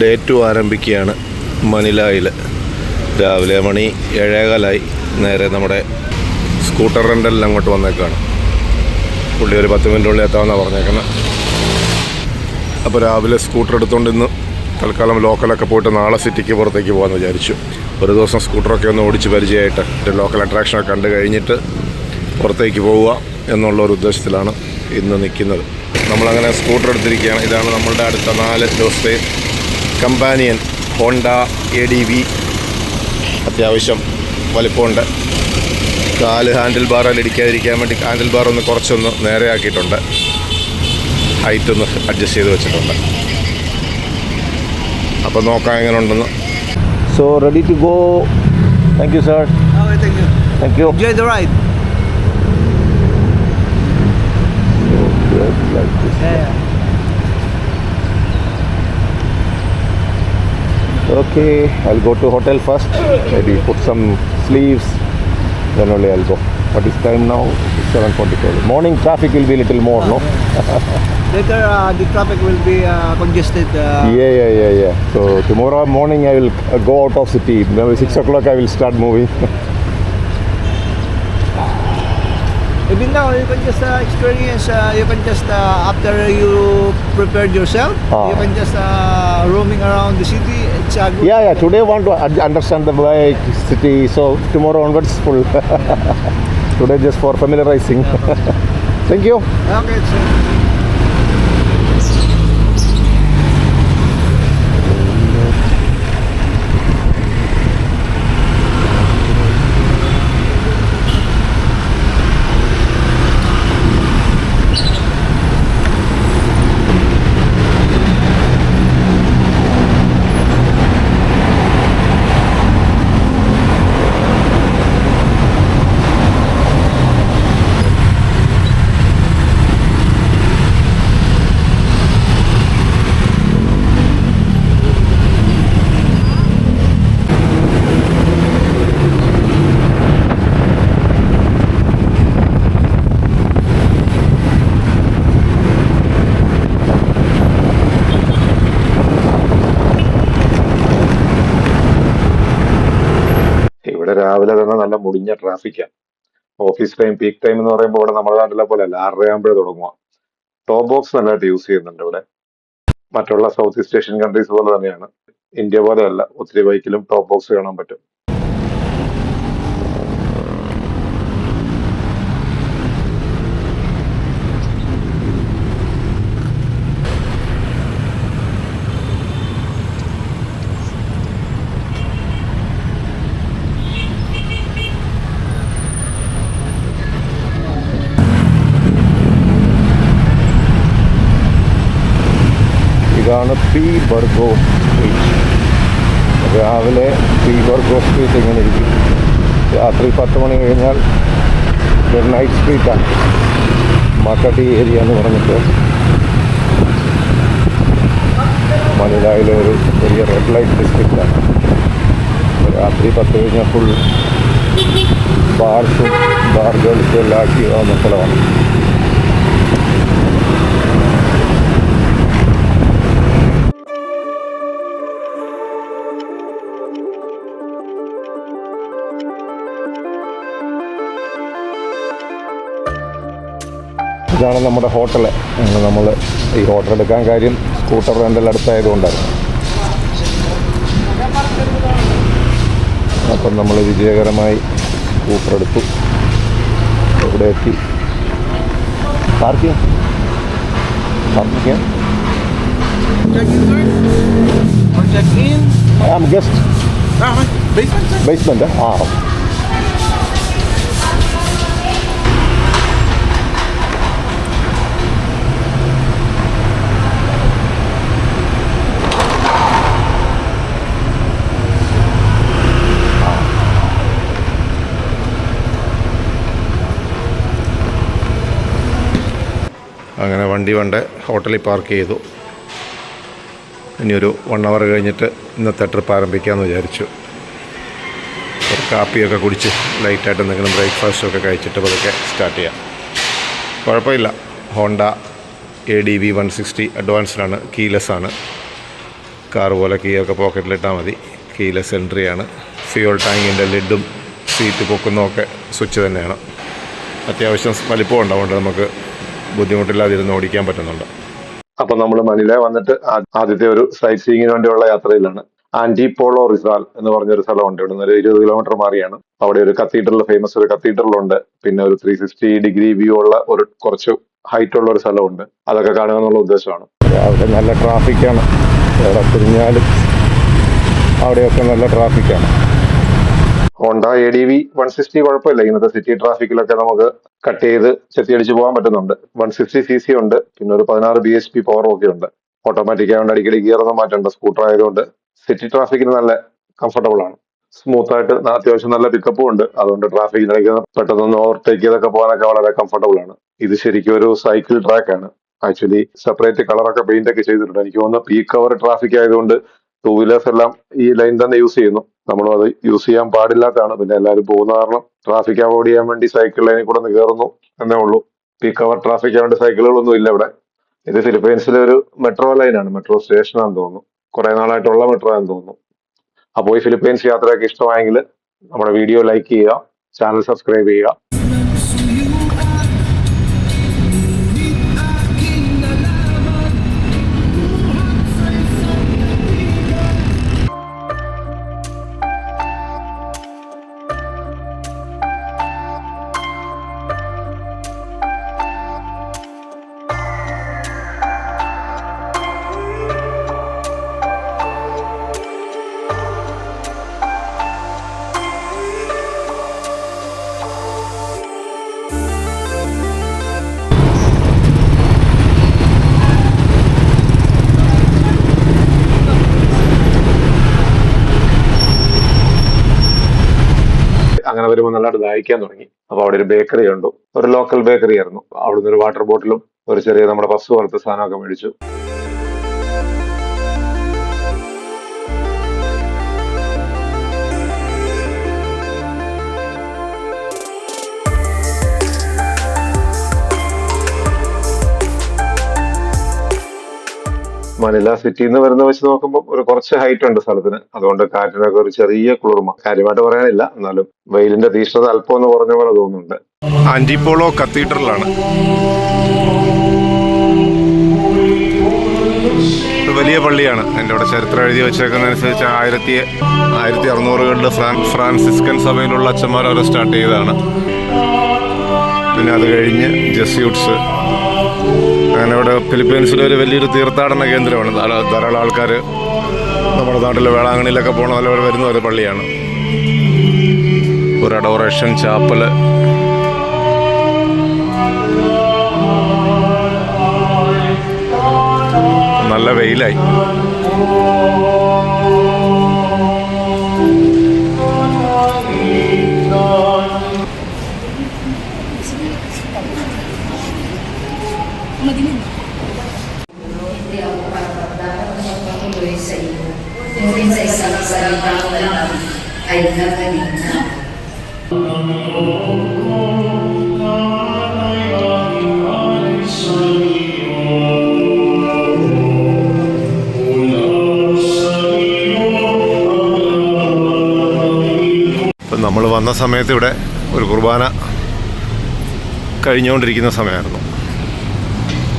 Day 2 ആരംഭിക്കുകയാണ് മനിലായിൽ. രാവിലെ മണി 7:15 നേരെ നമ്മുടെ സ്കൂട്ടർ റെൻ്റലിൽ അങ്ങോട്ട് വന്നേക്കാണ്. പുള്ളി ഒരു 10 മിനിറ്റുള്ളിൽ എത്താമെന്നാണ് പറഞ്ഞേക്കുന്നത്. അപ്പോൾ രാവിലെ സ്കൂട്ടർ എടുത്തുകൊണ്ട് ഇന്ന് തൽക്കാലം ലോക്കലൊക്കെ പോയിട്ട് നാളെ സിറ്റിക്ക് പുറത്തേക്ക് പോകാമെന്ന് വിചാരിച്ചു. ഒരു ദിവസം സ്കൂട്ടറൊക്കെ ഒന്ന് ഓടിച്ച് പരിചയമായിട്ട് ലോക്കൽ അട്രാക്ഷനൊക്കെ കണ്ട് കഴിഞ്ഞിട്ട് പുറത്തേക്ക് പോവുക എന്നുള്ളൊരു ഉദ്ദേശത്തിലാണ് ഇന്ന് നിൽക്കുന്നത്. നമ്മളങ്ങനെ സ്കൂട്ടർ എടുത്തിരിക്കുകയാണ്. ഇതാണ് നമ്മളുടെ അടുത്ത 4 ദിവസത്തെ കമ്പാനിയൻ ഹോണ്ട ADV. അത്യാവശ്യം വലിപ്പമുണ്ട്. കാല് ഹാൻഡിൽ ബാറിൽ ഇടിക്കാതിരിക്കാൻ വേണ്ടി ഹാൻഡിൽ ബാർ ഒന്ന് കുറച്ചൊന്ന് നേരെയാക്കിയിട്ടുണ്ട്. ഹൈറ്റ് ഒന്ന് അഡ്ജസ്റ്റ് ചെയ്ത് വെച്ചിട്ടുണ്ട്. അപ്പോൾ നോക്കാം എങ്ങനെ ഉണ്ടെന്ന്. So ready to go. Thank you sir. Thank you. Enjoy the ride. Like this. Yeah. Okay, I'll go to hotel first. Maybe put some sleeves. Then only I'll go. What is time now? It's 7:44. Morning traffic will be a little more, no? Later, the traffic will be congested. Yeah. So tomorrow morning I will go out of city. Maybe 6 o'clock I will start moving. Even now, you can just experience. You can just after you prepared yourself, you can just roaming around the city. It's good. Yeah. Today want to understand the bike city. So tomorrow onwards full. Today just for familiarizing. Thank you. Okay. ഇവിടെ രാവിലെ തന്നെ നല്ല മുടിഞ്ഞ ട്രാഫിക്കാണ്. Office time peak time എന്ന് പറയുമ്പോൾ ഇവിടെ നമ്മുടെ നാട്ടിലെ പോലെ അല്ല, 6:30 ആകുമ്പോഴേ തുടങ്ങുക. ടോപ്പ് ബോക്സ് നല്ലതായിട്ട് യൂസ് ചെയ്യുന്നുണ്ട് ഇവിടെ. മറ്റുള്ള സൗത്ത് ഈസ്റ്റ് ഏഷ്യൻ കൺട്രീസ് പോലെ തന്നെയാണ്. ഇന്ത്യ പോലെ അല്ല, ഒത്തിരി ബൈക്കിലും ടോപ്പ് ബോക്സ് കാണാൻ പറ്റും. ഇതാണ് പി ബർഗോ സ്ട്രീറ്റ്. രാവിലെ പി ബർഗോ സ്ട്രീറ്റ് ഇങ്ങനെ ഇരിക്കും. രാത്രി 10 മണി കഴിഞ്ഞാൽ ഒരു നൈറ്റ് സ്ട്രീറ്റാണ്. മക്കട്ടി ഏരിയ എന്ന് പറഞ്ഞിട്ട് മനിലായിലെ ഒരു വലിയ റെഡ് ലൈറ്റ് ഡിസ്ട്രിക്റ്റാണ്. രാത്രി 10 കഴിഞ്ഞാൽ ഫുൾ ബാർസും ബാർ ഗേൾസും എല്ലാം ആക്റ്റീവ് ആവുന്ന സ്ഥലമാണ്. ഇതാണ് നമ്മുടെ ഹോട്ടല്. നമ്മൾ ഈ ഹോട്ടൽ എടുക്കാൻ കാര്യം സ്കൂട്ടർ റെൻ്റൽ അടുത്തായതുകൊണ്ടായിരുന്നു. അപ്പം നമ്മൾ വിജയകരമായി സ്കൂട്ടർ എടുത്തു. ഇവിടെ എത്തി. Parking guest basement. അങ്ങനെ വണ്ടി ഹോട്ടലിൽ പാർക്ക് ചെയ്തു. ഇനിയൊരു 1 hour കഴിഞ്ഞിട്ട് ഇന്നത്തെ ട്രിപ്പ് ആരംഭിക്കാമെന്ന് വിചാരിച്ചു. ഒരു കാപ്പിയൊക്കെ കുടിച്ച് ലൈറ്റായിട്ട് എന്തെങ്കിലും ബ്രേക്ക്ഫാസ്റ്റൊക്കെ കഴിച്ചിട്ട് പതുക്കെ സ്റ്റാർട്ട് ചെയ്യാം. കുഴപ്പമില്ല. ഹോണ്ട ADV 160 അഡ്വാൻസ്ഡാണ്, കീലെസ് ആണ്. കാർ പോലെ കീയൊക്കെ പോക്കറ്റിലിട്ടാൽ മതി. കീലെസ് എൻട്രിയാണ്. ഫ്യൂൾ ടാങ്കിൻ്റെ ലിഡും സീറ്റ് പൊക്കുന്നതൊക്കെ സ്വിച്ച് തന്നെയാണ്. അത്യാവശ്യം വലിപ്പമുണ്ട്, അതുകൊണ്ട് നമുക്ക് ബുദ്ധിമുട്ടില്ലാതിരുന്ന് ഓടിക്കാൻ പറ്റുന്നുണ്ട്. അപ്പം നമ്മൾ മനില വന്നിട്ട് ആദ്യത്തെ ഒരു സൈറ്റ് സീയിങ്ങിന് വേണ്ടിയുള്ള യാത്രയിലാണ്. ആന്റിപോളോ റിസാൽ എന്ന് പറഞ്ഞൊരു സ്ഥലമുണ്ട്. ഇവിടെ നിന്ന് ഒരു 20 കിലോമീറ്റർ മാറിയാണ്. അവിടെ ഒരു കത്തീഡ്രൽ, ഫേമസ് ഒരു കത്തീഡ്രലുണ്ട്. പിന്നെ ഒരു 360 ഡിഗ്രി വ്യൂ ഉള്ള ഒരു കുറച്ച് ഹൈറ്റ് ഉള്ള ഒരു സ്ഥലമുണ്ട്. അതൊക്കെ കാണുക എന്നുള്ള ഉദ്ദേശമാണ്. അവിടെ നല്ല ട്രാഫിക്കാണ്. എവിടെ തിരിഞ്ഞാലും അവിടെയൊക്കെ നല്ല ട്രാഫിക്കാണ്. ഹോണ്ട ADV 160 കുഴപ്പമില്ല. ഇന്നത്തെ സിറ്റി ട്രാഫിക്കിലൊക്കെ നമുക്ക് കട്ട് ചെയ്ത് ചെത്തിയടിച്ച് പോകാൻ പറ്റുന്നുണ്ട്. 160cc ഉണ്ട്. പിന്നെ ഒരു 16 bhp പവറും ഒക്കെ ഉണ്ട്. ഓട്ടോമാറ്റിക് ആയതുകൊണ്ട് അടിക്കടി ഗിയർ ഒന്നും മാറ്റേണ്ട. സ്കൂട്ടർ ആയതുകൊണ്ട് സിറ്റി ട്രാഫിക്കിന് നല്ല കംഫർട്ടബിൾ ആണ്. സ്മൂത്ത് ആയിട്ട് അത്യാവശ്യം നല്ല പിക്കപ്പും ഉണ്ട്. അതുകൊണ്ട് ട്രാഫിക്കിനിടയ്ക്ക് പെട്ടെന്ന് ഓവർടേക്ക് ചെയ്തൊക്കെ പോകാനൊക്കെ വളരെ കംഫർട്ടബിൾ ആണ്. ഇത് ശരിക്കും ഒരു സൈക്കിൾ ട്രാക്ക് ആണ്. ആക്ച്വലി സെപ്പറേറ്റ് കളറൊക്കെ പെയിന്റ് ഒക്കെ ചെയ്തിട്ടുണ്ട്. എനിക്ക് തോന്നുന്നു പീക്ക് അവർ ട്രാഫിക് ആയതുകൊണ്ട് 2 വീലേഴ്സ് എല്ലാം ഈ ലൈൻ തന്നെ യൂസ് ചെയ്യുന്നു. നമ്മളും അത് യൂസ് ചെയ്യാൻ പാടില്ലാത്തതാണ്. പിന്നെ എല്ലാവരും പോകുന്ന കാരണം ട്രാഫിക് അവോയ്ഡ് ചെയ്യാൻ വേണ്ടി സൈക്കിൾ ലൈനിൽ കൂടെ ഒന്ന് കയറുന്നു എന്നേ ഉള്ളൂ. പീക്ക് അവർ ട്രാഫിക് ആയതുകൊണ്ട് സൈക്കിളുകളൊന്നും ഇല്ല ഇവിടെ. ഇത് ഫിലിപ്പൈൻസിലെ ഒരു മെട്രോ ലൈനാണ്, മെട്രോ സ്റ്റേഷനാണെന്ന് തോന്നുന്നു. കുറെ നാളായിട്ടുള്ള മെട്രോ ആണെന്ന് തോന്നുന്നു. അപ്പോൾ ഈ ഫിലിപ്പൈൻസ് യാത്രയൊക്കെ ഇഷ്ടമായെങ്കിൽ നമ്മുടെ വീഡിയോ ലൈക്ക് ചെയ്യുക, ചാനൽ സബ്സ്ക്രൈബ് ചെയ്യുക. അങ്ങനെ വരുമ്പോൾ നല്ലതായിട്ട് ദാഹിക്കാൻ തുടങ്ങി. അപ്പൊ അവിടെ ഒരു ബേക്കറി കണ്ടു. ഒരു ലോക്കൽ ബേക്കറി ആയിരുന്നു. അവിടുന്ന് ഒരു വാട്ടർ ബോട്ടിലും ഒരു ചെറിയ നമ്മുടെ പഫ് പോലത്തെ സാധനമൊക്കെ മേടിച്ചു. മനില സിറ്റിയിൽ നിന്ന് വരുന്ന വെച്ച് നോക്കുമ്പോൾ ഒരു കുറച്ച് ഹൈറ്റ് ഉണ്ട് സ്ഥലത്തിന്. അതുകൊണ്ട് കാറ്റിനൊക്കെ ഒരു ചെറിയ കുളിർമ. കാര്യമായിട്ട് പറയാനില്ല, എന്നാലും വെയിലിന്റെ തീഷ്ണത അല്പം ഒന്ന് കുറഞ്ഞ പോലെ തോന്നുന്നുണ്ട്. ആന്റിപോളോ കത്തീഡ്രലാണ്. വലിയ പള്ളിയാണ്. എൻ്റെ ഇവിടെ ചരിത്രം എഴുതി വെച്ചേക്കുന്നതനുസരിച്ച് 1600കളിൽ ഫ്രാൻസിസ്കൻ സഭയിലുള്ള അച്ഛന്മാർ അവരെ സ്റ്റാർട്ട് ചെയ്തതാണ്. പിന്നെ അത് കഴിഞ്ഞ് ജെസ്യൂട്ട്സ്, അങ്ങനെ ഇവിടെ ഫിലിപ്പീൻസിലെ ഒരു വലിയൊരു തീർത്ഥാടന കേന്ദ്രമാണ്. ധാരാളം ആൾക്കാർ നമ്മുടെ നാട്ടിലെ വേളാങ്കണ്ണിയിലൊക്കെ പോകണ പോലെ വരുന്ന ഒരു പള്ളിയാണ്. ഒരു അഡോറേഷൻ ചാപ്പല്. നല്ല വെയിലായി. നമ്മൾ വന്ന സമയത്ത് ഇവിടെ ഒരു കുർബാന കഴിഞ്ഞുകൊണ്ടിരിക്കുന്ന സമയമായിരുന്നു.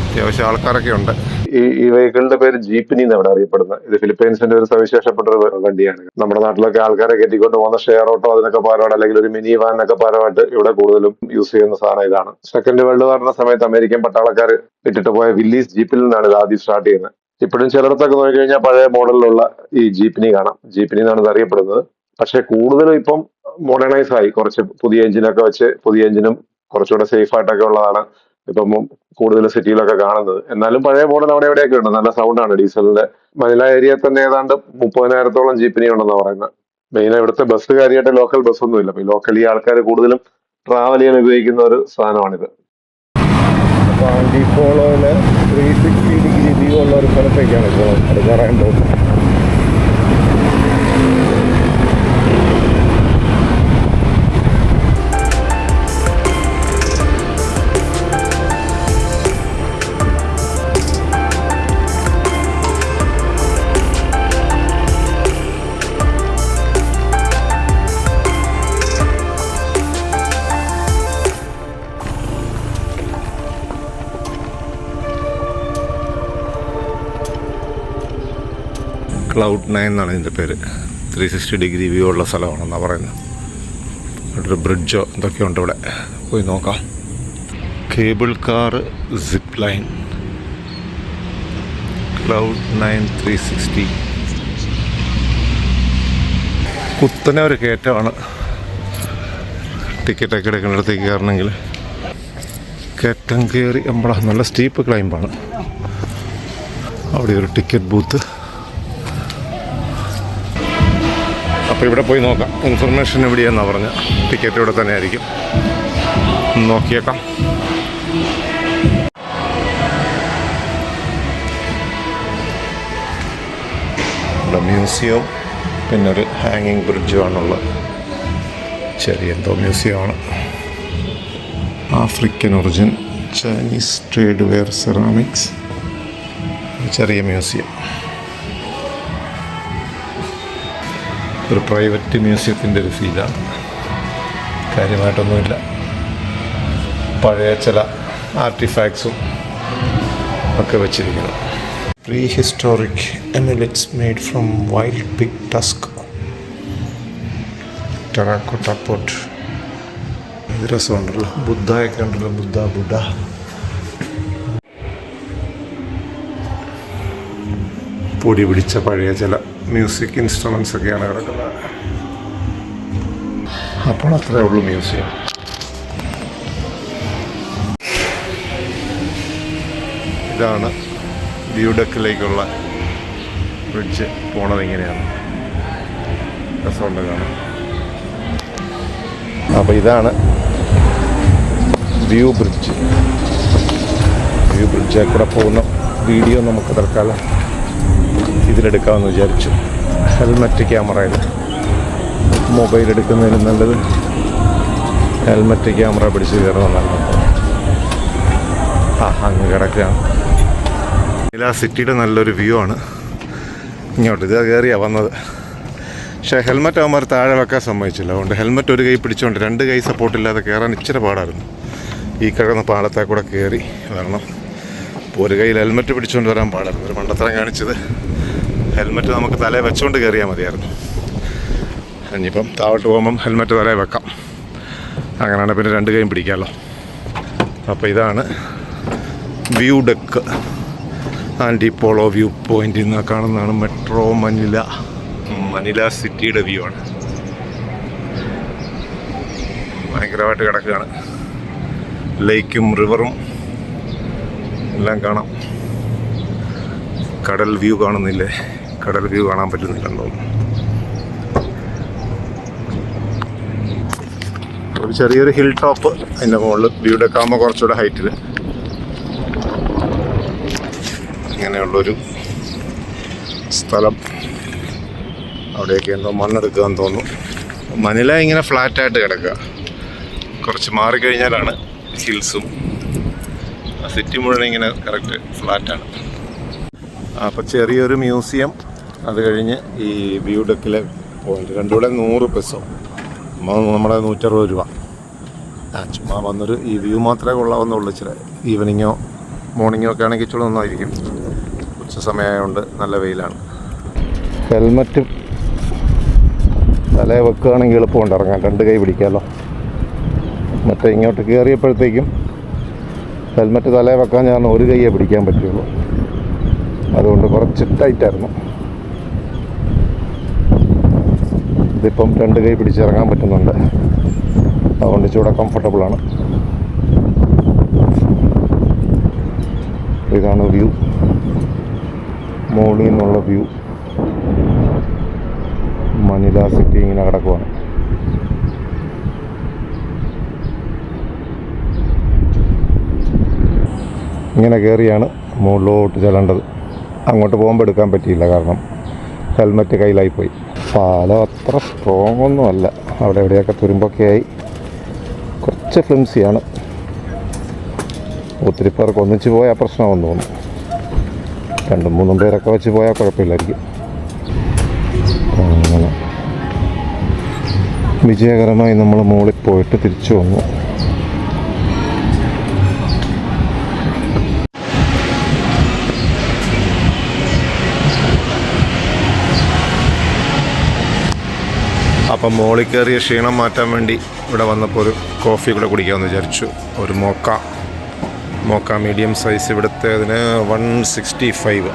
അത്യാവശ്യം ആൾക്കാരൊക്കെ ഉണ്ട്. ഈ വെഹിക്കിളിന്റെ പേര് ജീപ്പിനി എന്നാണ് ഇവിടെ അറിയപ്പെടുന്നത്. ഇത് ഫിലിപ്പൈൻസിന്റെ ഒരു സവിശേഷപ്പെട്ട ഒരു വണ്ടിയാണ്. നമ്മുടെ നാട്ടിലൊക്കെ ആൾക്കാരെ കെട്ടിക്കൊണ്ട് പോകുന്ന ഷെയർ ഓട്ടോ അതിനൊക്കെ പകരമായിട്ട്, അല്ലെങ്കിൽ ഒരു മിനി വാനൊക്കെ പകരമായിട്ട് ഇവിടെ കൂടുതലും യൂസ് ചെയ്യുന്ന സാധനം ഇതാണ്. സെക്കൻഡ് വേൾഡ് വാറിന്റെ സമയത്ത് അമേരിക്കൻ പട്ടാളക്കാർ ഇട്ടിട്ട് പോയ വില്ലീസ് ജീപ്പിൽ നിന്നാണ് ഇത് ആദ്യം സ്റ്റാർട്ട് ചെയ്യുന്നത്. ഇപ്പോഴും ചിലയിടത്തൊക്കെ നോക്കിക്കഴിഞ്ഞാൽ പഴയ മോഡലിലുള്ള ഈ ജീപ്പിനി കാണാം. ജീപ്പിനി എന്നാണ് ഇത് അറിയപ്പെടുന്നത്. പക്ഷെ കൂടുതലും ഇപ്പം മോഡേണൈസ് ആയി. കുറച്ച് പുതിയ എഞ്ചിനൊക്കെ വെച്ച്, പുതിയ എഞ്ചിനും കുറച്ചുകൂടെ സേഫ് ആയിട്ടൊക്കെ ഉള്ളതാണ് ഇപ്പം കൂടുതൽ സിറ്റിയിലൊക്കെ കാണുന്നത്. എന്നാലും പഴയ മോഡൽ അവിടെ എവിടെയൊക്കെ ഉണ്ട്. നല്ല സൗണ്ടാണ് ഡീസലിന്റെ. മനില ഏരിയയിൽ തന്നെ ഏതാണ്ട് 30,000-ഓളം ജീപ്പിനി ഉണ്ടെന്ന് പറയുന്നത്. മെയിൻ ഇവിടുത്തെ ബസ് കാര്യമായിട്ട് ലോക്കൽ ബസ്സൊന്നുമില്ല. ഈ ലോക്കലി ആൾക്കാർ കൂടുതലും ട്രാവൽ ചെയ്യാൻ ഉപയോഗിക്കുന്ന ഒരു സാധനമാണിത്. അപ്പോൾ ആന്റിപോളോയിലെ 360 ഡിഗ്രി വ്യൂ ഉള്ള ഒരു സ്ഥലത്തേക്കാണ് ഇപ്പോൾ എടുക്കാറാൻ പോകുന്നത്. ക്ലൗഡ് 9 എന്നാണ് ഇതിൻ്റെ പേര്. 360 ഡിഗ്രി വ്യൂ ഉള്ള സ്ഥലമാണെന്നാണ് പറയുന്നത്. ഇവിടെ ഒരു ബ്രിഡ്ജോ എന്തൊക്കെയുണ്ട് ഇവിടെ, പോയി നോക്കാം. Cable car, zip line, cloud 9 360. കുത്തനെ ഒരു കയറ്റമാണ്. ടിക്കറ്റൊക്കെ എടുക്കുന്നിടത്തേക്ക് കയറണമെങ്കിൽ കയറ്റം കയറി നല്ല സ്റ്റീപ്പ് ക്ലൈമ്പാണ്. അവിടെ ഒരു ടിക്കറ്റ് ബൂത്ത്. അപ്പോൾ ഇവിടെ പോയി നോക്കാം. ഇൻഫർമേഷൻ എവിടെയാണെന്നാണ് പറഞ്ഞത്. ടിക്കറ്റ് ഇവിടെ തന്നെ ആയിരിക്കും. നോക്കിയേക്കാം. ഇവിടെ മ്യൂസിയവും പിന്നെ ഒരു ഹാങ്ങിങ് ബ്രിഡ്ജുമാണുള്ളത്. ചെറിയ എന്തോ മ്യൂസിയമാണ്. African origin Chinese trade ware ceramics, ചെറിയ മ്യൂസിയം. ഒരു പ്രൈവറ്റ് മ്യൂസിയത്തിൻ്റെ ഒരു ഫീലാണ്. കാര്യമായിട്ടൊന്നുമില്ല. പഴയ ചില ആർട്ടിഫാക്ട്സും ഒക്കെ വെച്ചിരിക്കുന്നു. Prehistoric amulets made from wild pig tusk, terracotta pot. ഇത് രസമുണ്ടല്ലോ. ബുദ്ധയൊക്കെ ഉണ്ടല്ലോ. ബുദ്ധ പൊടി പിടിച്ച പഴയ ചില മ്യൂസിക് ഇൻസ്ട്രുമെൻസ് ഒക്കെയാണ് കിടക്കുന്നത്. അപ്പോൾ അത്രേ ഉള്ളൂ മ്യൂസിയം. ഇതാണ് വ്യൂ ഡെക്കിലേക്കുള്ള ബ്രിഡ്ജ്. പോണത് ഇങ്ങനെയാണ്. രസമുണ്ട് കാണാൻ. അപ്പോൾ ഇതാണ് വ്യൂ ബ്രിഡ്ജ്. വ്യൂ ബ്രിഡ്ജ് കൂടെ പോകുന്ന വീഡിയോ നമുക്ക് തൽക്കാലം ഇതിലെടുക്കാമെന്ന് വിചാരിച്ചു. ഹെൽമറ്റ് ക്യാമറയിൽ മൊബൈൽ എടുക്കുന്നതിന് നല്ലത് ഹെൽമറ്റ് ക്യാമറ പിടിച്ച് കയറുന്നതാണ്. അങ്ങ് കിടക്കുകയാണ്. ആ സിറ്റിയുടെ നല്ലൊരു വ്യൂ ആണ്. ഇങ്ങോട്ട് ഇത് കയറിയാണ് വന്നത്. പക്ഷേ ഹെൽമറ്റ് ആകുമ്പോൾ താഴെ വെക്കാൻ സമ്മതിച്ചില്ല. അതുകൊണ്ട് ഹെൽമറ്റ് ഒരു കൈ പിടിച്ചുകൊണ്ട് 2 കൈ സപ്പോർട്ടില്ലാതെ കയറാൻ ഇച്ചിരി പാടായിരുന്നു. ഈ കിടക്കുന്ന പാലത്തെ കൂടെ കയറി വരണം. അപ്പോൾ ഒരു കയ്യിൽ ഹെൽമറ്റ് പിടിച്ചുകൊണ്ട് വരാൻ പാടായിരുന്നു. ഒരു മണ്ടത്തരം കാണിച്ചത്. ഹെൽമറ്റ് നമുക്ക് തലയിൽ വെച്ചുകൊണ്ട് കയറിയാൽ മതിയായിരുന്നു. ഇനിയിപ്പം താഴോട്ട് പോകുമ്പം ഹെൽമറ്റ് തലയിൽ വെക്കാം. അങ്ങനെയാണ് പിന്നെ 2 കൈയും പിടിക്കാമല്ലോ. അപ്പോൾ ഇതാണ് വ്യൂ ഡെക്ക്. ആൻറ്റിപ്പോളോ വ്യൂ പോയിൻ്റിൽ നിന്ന് കാണുന്നതാണ് മെട്രോ മനില സിറ്റിയുടെ വ്യൂ ആണ്. ഭയങ്കരമായിട്ട് കിടക്കുകയാണ്. ലേക്കും റിവറും എല്ലാം കാണാം. കടൽ വ്യൂ കാണുന്നില്ലേ? കടൽ വ്യൂ കാണാൻ പറ്റുന്നില്ലെന്ന് തോന്നുന്നു. ഒരു ചെറിയൊരു ഹിൽ ടോപ്പ് അതിൻ്റെ മുകളിൽ വ്യൂ ഡെക്കാകുമ്പോൾ കുറച്ചുകൂടെ ഹൈറ്റിൽ ഇങ്ങനെയുള്ളൊരു സ്ഥലം. അവിടെയൊക്കെ എന്തോ മണ്ണെടുക്കുകയെന്ന് തോന്നുന്നു. മനില ഇങ്ങനെ ഫ്ലാറ്റായിട്ട് കിടക്കുക. കുറച്ച് മാറിക്കഴിഞ്ഞാലാണ് ഹിൽസും. സിറ്റി മുഴുവൻ ഇങ്ങനെ കറക്റ്റ് ഫ്ലാറ്റാണ്. അപ്പോൾ ചെറിയൊരു മ്യൂസിയം. അത് കഴിഞ്ഞ് ഈ വ്യൂ ഡെക്കിലെ പോയിന്റ്. രണ്ടുകൂടെ 100 പെസോ, നമ്മുടെ 160 രൂപ. ചുമ്മാ വന്നൊരു ഈ വ്യൂ മാത്രമേ കൊള്ളാവുന്നുള്ളൂ. ഇച്ചിരി ഈവനിങ്ങോ മോർണിംഗോ ഒക്കെ ആണെങ്കിൽ ഇച്ചിരി നന്നായിരിക്കും. ഉച്ച സമയമായതുകൊണ്ട് നല്ല വെയിലാണ്. ഹെൽമറ്റ് തലയെ വെക്കുകയാണെങ്കിൽ എളുപ്പമുണ്ട് ഇറങ്ങാൻ. 2 കൈ പിടിക്കാമല്ലോ. മറ്റേ ഇങ്ങോട്ട് കയറിയപ്പോഴത്തേക്കും ഹെൽമറ്റ് തലയെ വെക്കാൻ ഞാൻ ഒരു കൈയെ പിടിക്കാൻ പറ്റുള്ളൂ. അതുകൊണ്ട് കുറച്ച് ടൈറ്റായിരുന്നു. ഇതിപ്പം 2 കൈ പിടിച്ചിറങ്ങാൻ പറ്റുന്നുണ്ട്. അതുകൊണ്ട് ഇച്ചിരി കംഫർട്ടബിളാണ്. ഇതാണ് വ്യൂ. മോളിൽ നിന്നുള്ള വ്യൂ. മനില സിറ്റി ഇങ്ങനെ കിടക്കുവാണ്. ഇങ്ങനെ കയറിയാണ് മുകളിലോട്ട് ചെല്ലേണ്ടത്. അങ്ങോട്ട് പോകുമ്പോൾ എടുക്കാൻ പറ്റിയില്ല, കാരണം ഹെൽമറ്റ് കയ്യിലായിപ്പോയി. പാലം അത്ര സ്ട്രോങ് ഒന്നുമല്ല. അവിടെ എവിടെയൊക്കെ തുരുമ്പൊക്കെയായി കുറച്ച് ഫ്ലിംസിയാണ്. ഒത്തിരി പേർക്ക് ഒന്നിച്ച് പോയാൽ പ്രശ്നമെന്ന് തോന്നുന്നു. 2-3 പേരൊക്കെ വെച്ച് പോയാൽ കുഴപ്പമില്ലായിരിക്കും. അങ്ങനെ വിജയകരമായി നമ്മൾ മുകളിൽ പോയിട്ട് തിരിച്ചു വന്നു. അപ്പം മോളിൽ കയറിയ ക്ഷീണം മാറ്റാൻ വേണ്ടി ഇവിടെ വന്നപ്പോൾ ഒരു കോഫി കൂടെ കുടിക്കാമെന്ന് വിചാരിച്ചു. ഒരു മോക്ക മീഡിയം സൈസ്. ഇവിടുത്തെ അതിന് 165,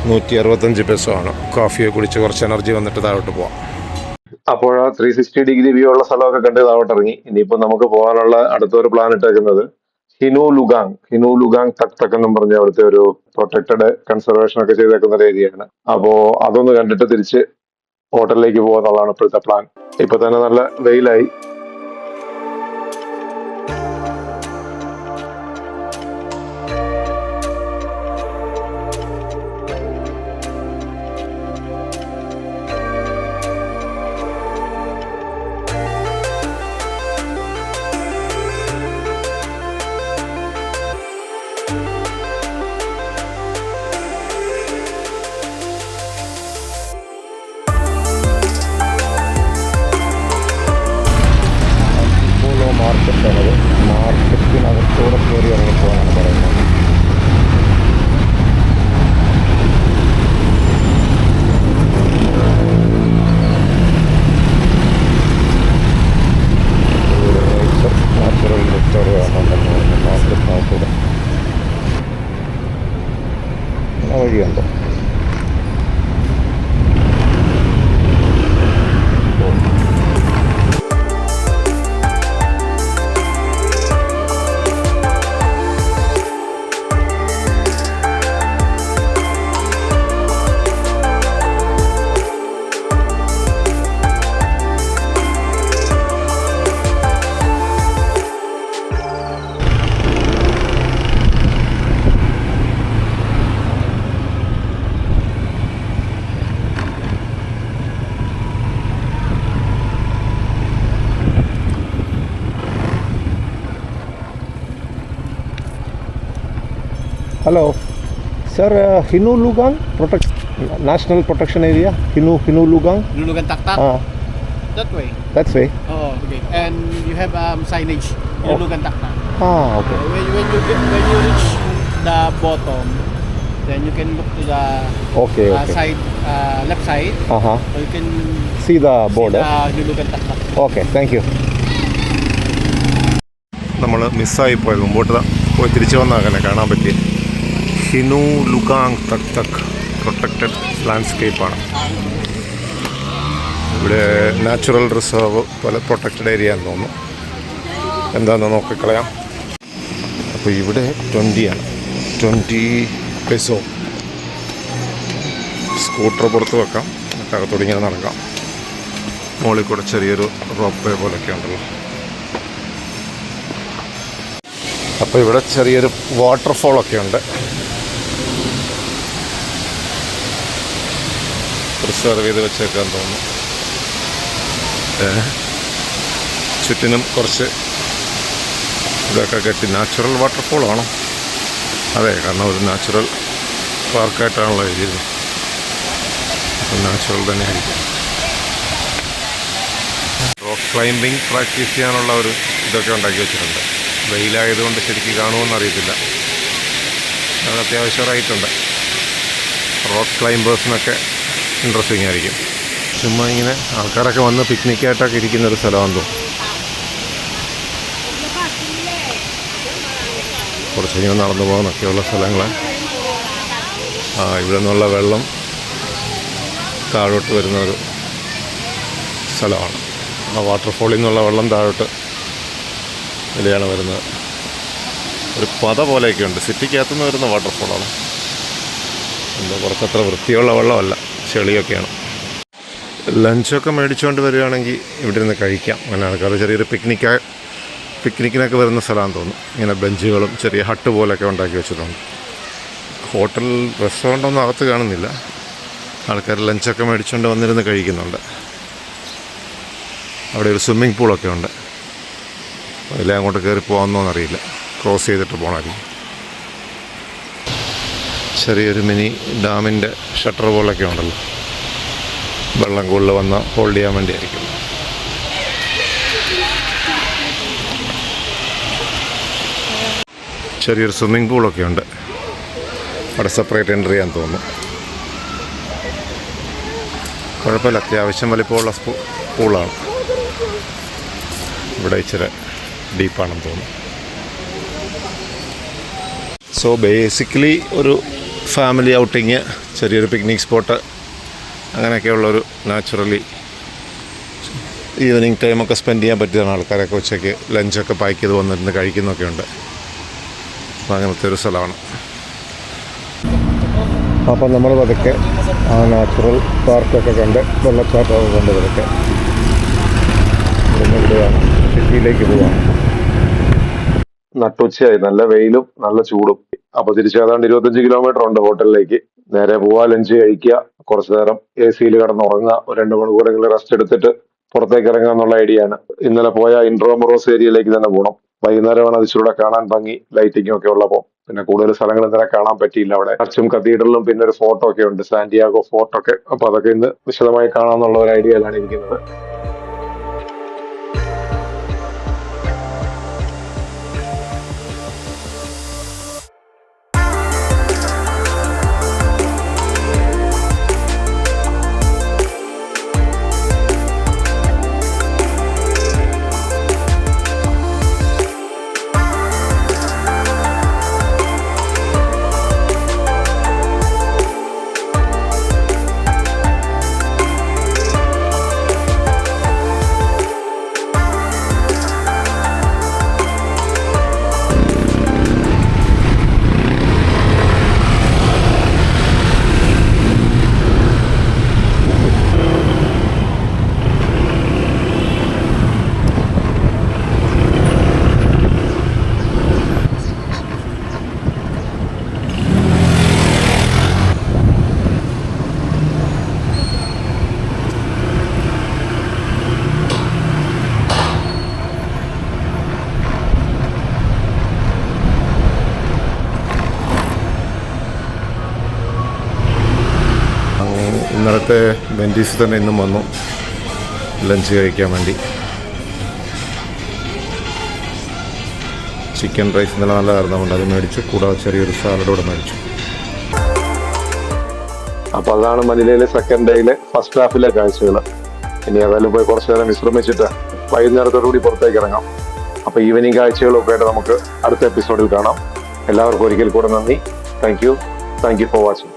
165 പെസോ ആണ്. കോഫിയെ കുടിച്ച് കുറച്ച് എനർജി വന്നിട്ട് താഴോട്ട് പോവാം. അപ്പോൾ 360 ഡിഗ്രി വ്യൂ ഉള്ള സ്ഥലമൊക്കെ കണ്ട് താഴോട്ട് ഇറങ്ങി. ഇനിയിപ്പോൾ നമുക്ക് പോകാനുള്ള അടുത്തൊരു പ്ലാൻ ഇട്ടേക്കുന്നത് ഹിനു ലുഗാങ് തക് തക് എന്നും പറഞ്ഞ അവിടുത്തെ ഒരു പ്രൊട്ടക്റ്റഡ് കൺസർവേഷൻ ഒക്കെ ചെയ്തേക്കുന്ന ഒരു ഏരിയയാണ്. അപ്പോൾ അതൊന്ന് കണ്ടിട്ട് തിരിച്ച് ഹോട്ടലിലേക്ക് പോകുന്നതാണ് ഇപ്പോഴത്തെ പ്ലാൻ. ഇപ്പൊ തന്നെ നല്ല വെയിലായി. മാർക്കറ്റാണത്. മാർക്കറ്റിനകത്തോടെ കയറി ഇറങ്ങിപ്പോവാനാണ് പറയുന്നത്. നാച്ചുറൽ വിക്ടോറിയ മാർക്കറ്റിനകത്തൂടെ വഴിയുണ്ടോ? Hello, sir. Hinu Lugang National Protection Area. Hinu Lugang. Hinu Lugang Tak-Tak? That way. That's way. Oh, okay. And you have signage. Hinu Lugang Tak-Tak. Okay. When you reach the bottom, then you can look to the Okay. side, left side. So you can see the border. see the Hinu Lugang Tak-Tak. Okay. Thank you. നമ്മൾ മിസ്സായി പോയത്. മുമ്പോട്ട് പോയി തിരിച്ചു വന്നാൽ അങ്ങനെ കാണാൻ പറ്റി. ഹിനു ലുഗാങ് തക് തക് പ്രൊട്ടക്റ്റഡ് ലാൻഡ്സ്കേപ്പാണ്. ഇവിടെ നാച്ചുറൽ റിസർവ് പോലെ പ്രൊട്ടക്റ്റഡ് ഏരിയ എന്ന് തോന്നുന്നു. എന്താണെന്ന് നോക്കിക്കളയാം. അപ്പോൾ ഇവിടെ 20 പെസോ. സ്കൂട്ടർ പുറത്ത് വെക്കാം, അകത്തോടെ ഇങ്ങനെ നടക്കാം. മുകളിൽ കൂടെ ചെറിയൊരു റോപ്പ് വേ പോലൊക്കെ ഉണ്ടല്ലോ. അപ്പോൾ ഇവിടെ ചെറിയൊരു വാട്ടർഫോളൊക്കെ ഉണ്ട്. റിസർവ് ചെയ്ത് വെച്ചേക്കാൻ തോന്നുന്നു. ചുറ്റിനും കുറച്ച് ഇതൊക്കെ കെട്ടി. നാച്ചുറൽ വാട്ടർഫോളാണോ? അതെ, കാരണം ഒരു നാച്ചുറൽ പാർക്കായിട്ടാണല്ലോ എഴുതിയത്. അപ്പം നാച്ചുറൽ തന്നെ ആയിരിക്കും. റോക്ക് ക്ലൈംബിങ് പ്രാക്ടീസ് ചെയ്യാനുള്ള ഒരു ഇതൊക്കെ ഉണ്ടാക്കി വെച്ചിട്ടുണ്ട്. വെയിലായതുകൊണ്ട് ശരിക്കും കാണുമെന്നറിയത്തില്ല. അത് അത്യാവശ്യം റൈറ്റുണ്ട്. റോക്ക് ക്ലൈംബേഴ്സിനൊക്കെ ഇൻട്രസ്റ്റിംഗ് ആയിരിക്കും. ചുമ്മാ ഇങ്ങനെ ആൾക്കാരൊക്കെ വന്ന് പിക്നിക്കായിട്ടൊക്കെ ഇരിക്കുന്നൊരു സ്ഥലമാണെന്ന് തോന്നുന്നു. കുറച്ചിങ്ങനെ നടന്നു പോകാനൊക്കെയുള്ള സ്ഥലങ്ങൾ. ഇവിടെ നിന്നുള്ള വെള്ളം താഴോട്ട് വരുന്നൊരു സ്ഥലമാണ്. ആ വാട്ടർഫോളിൽ നിന്നുള്ള വെള്ളം താഴോട്ട് ഇതിലാണ് വരുന്നത്. ഒരു പത പോലെയൊക്കെ ഉണ്ട്. സിറ്റിക്കകത്തുനിന്ന് വരുന്ന വാട്ടർഫോളാണ്. എന്താ കുറച്ചത്ര വൃത്തിയുള്ള വെള്ളമല്ല, ചെളിയൊക്കെയാണ്. ലഞ്ചൊക്കെ മേടിച്ചുകൊണ്ട് വരികയാണെങ്കിൽ ഇവിടെ നിന്ന് കഴിക്കാം. അങ്ങനെ ആൾക്കാർ ചെറിയൊരു പിക്നിക്കിനൊക്കെ വരുന്ന സ്ഥലമാണെന്ന് തോന്നുന്നു. ഇങ്ങനെ ബെഞ്ചുകളും ചെറിയ ഹട്ട് പോലെയൊക്കെ ഉണ്ടാക്കി വെച്ചിട്ടുണ്ട്. ഹോട്ടൽ റെസ്റ്റോറൻ്റൊന്നും അകത്ത് കാണുന്നില്ല. ആൾക്കാർ ലഞ്ചൊക്കെ മേടിച്ചുകൊണ്ട് വന്നിരുന്ന് കഴിക്കുന്നുണ്ട്. അവിടെ ഒരു സ്വിമ്മിംഗ് പൂളൊക്കെ ഉണ്ട്. അതിലെ അങ്ങോട്ട് കയറി പോകാമെന്നോന്നറിയില്ല. ക്രോസ് ചെയ്തിട്ട് പോകണമായിരിക്കും. ചെറിയൊരു മിനി ഡാമിൻ്റെ ഷട്ടർ പോലൊക്കെ ഉണ്ടല്ലോ. വെള്ളം കൂടുതൽ വന്ന് ഹോൾഡ് ചെയ്യാൻ വേണ്ടിയായിരിക്കും. ചെറിയൊരു സ്വിമ്മിംഗ് പൂളൊക്കെ ഉണ്ട്. അവിടെ സെപ്പറേറ്റ് എൻട്രി ചെയ്യാൻ തോന്നുന്നു. കുഴപ്പമില്ല, അത്യാവശ്യം വലിപ്പമുള്ള പൂളാണ്. ഇവിടെ ഇച്ചിരി ഡീപ്പാണെന്ന് തോന്നുന്നു. സോ ബേസിക്കലി ഒരു ഫാമിലി ഔട്ടിങ്, ചെറിയൊരു പിക്നിക് സ്പോട്ട്, അങ്ങനെയൊക്കെയുള്ളൊരു നാച്ചുറലി ഈവനിങ് ടൈമൊക്കെ സ്പെൻഡ് ചെയ്യാൻ പറ്റിയതാണ്. ആൾക്കാരൊക്കെ ഉച്ചയ്ക്ക് ലഞ്ചൊക്കെ പാക്ക് ചെയ്ത് വന്നിരുന്ന് കഴിക്കുന്നൊക്കെ ഉണ്ട്. അപ്പോൾ അങ്ങനത്തെ ഒരു സ്ഥലമാണ്. അപ്പം നമ്മൾ പതുക്കെ ആ നാച്ചുറൽ പാർക്കൊക്കെ കണ്ട് വെള്ളച്ചാട്ടമൊക്കെ കണ്ട് പതുക്കെ ഇവിടെയാണ് സിറ്റിയിലേക്ക് പോവാണ്. നട്ടുച്ചയായി, നല്ല വെയിലും നല്ല ചൂടും. അപ്പോൾ തിരിച്ച് ഏതാണ്ട് 25 കിലോമീറ്റർ ഉണ്ട് ഹോട്ടലിലേക്ക്. നേരെ പോവാ, ലഞ്ച് കഴിക്കുക, കുറച്ച് നേരം AC-യിൽ കിടന്നുറങ്ങുക, ഒരു 2 മണിക്കൂറെങ്കിലും റെസ്റ്റ് എടുത്തിട്ട് പുറത്തേക്ക് ഇറങ്ങുക എന്നുള്ള ഐഡിയ ആണ്. ഇന്നലെ പോയ ഇൻട്രോമൊറോസ് ഏരിയയിലേക്ക് തന്നെ പോകണം. വൈകുന്നേരമാണ് അതിലൂടെ കാണാൻ ഭംഗി, ലൈറ്റിംഗും ഒക്കെ ഉള്ളപ്പോൾ. പിന്നെ കൂടുതൽ സ്ഥലങ്ങൾ ഇന്നലെ കാണാൻ പറ്റിയില്ല. അവിടെ ചർച്ചും കത്തീഡ്രലും പിന്നെ ഒരു ഫോർട്ട് ഒക്കെ ഉണ്ട്, സാന്റിയാഗോ ഫോർട്ട് ഒക്കെ. അപ്പോൾ അതൊക്കെ ഇന്ന് വിശദമായി കാണാമെന്നുള്ള ഒരു ഐഡിയയിലാണ് ഇരിക്കുന്നത്. ഇന്നലത്തെ വെൻഡീസ് തന്നെ ഇന്നും വന്നു ലഞ്ച് കഴിക്കാൻ വേണ്ടി. ചിക്കൻ റൈസ് ഇന്നലെ നല്ലതായിരുന്നു, അതുകൊണ്ട് അത് മേടിച്ചു. കൂടാതെ ചെറിയൊരു സാലഡ് കൂടെ മേടിച്ചു. അപ്പോൾ അതാണ് മനിലയിലെ സെക്കൻഡ് ഡേയിലെ ഫസ്റ്റ് ഹാഫിലെ കാഴ്ചകൾ. ഇനി ഏതായാലും പോയി കുറച്ച് നേരം വിശ്രമിച്ചിട്ട് വൈകുന്നേരത്തോടുകൂടി പുറത്തേക്ക് ഇറങ്ങാം. അപ്പോൾ ഈവനിങ് കാഴ്ചകളൊക്കെ ആയിട്ട് നമുക്ക് അടുത്ത എപ്പിസോഡിൽ കാണാം. എല്ലാവർക്കും ഒരിക്കൽ കൂടെ നന്ദി. Thank you for watching.